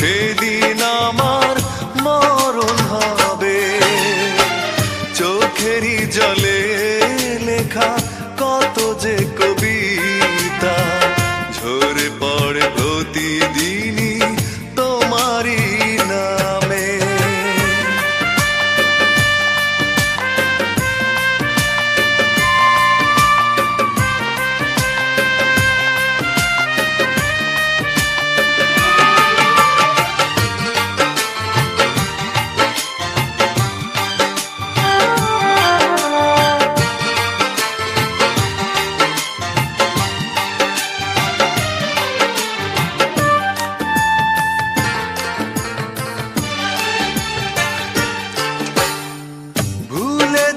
সেদিন আমার মরণ হবে। চোখেরই জলে লেখা কত যে কবিতা ঝরে পড়ে প্রতিদিনই তোমারই নামে।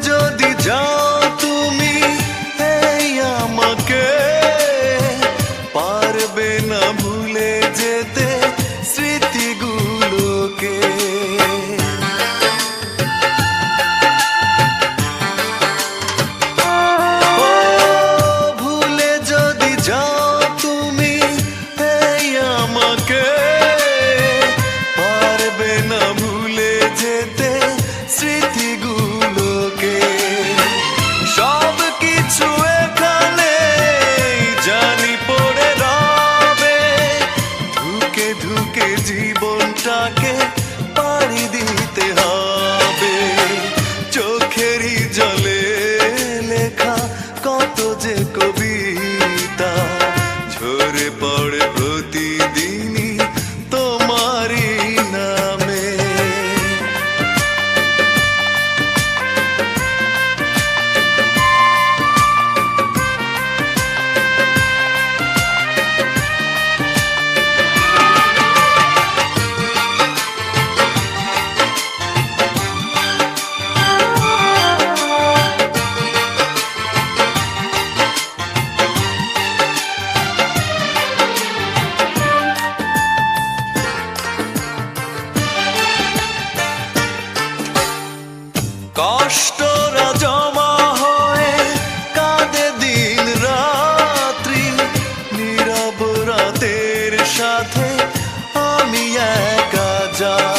যদি যাও তুমি এই আমাকে, পারবে না ভুলে যেতে স্মৃতিগুলোকে। ভুলে যদি যাও তুমি এই আমাকে, পারবে না ভুলে যেতে স্মৃতিগুলো। সব কিছু এখানে জানি পড়ে রবে, ধুকে ধুকে জীবনটাকে পাড়ি দিতে হবে। চোখেরই জলে লেখা কত যে কবিতা ঝরে পড়ে প্রতিদিনই তোমারই নামে। কষ্টরা জমা হয়ে কাঁদে দিন রাত্রি, নীরব রাতের সাথে আমি একা যাই।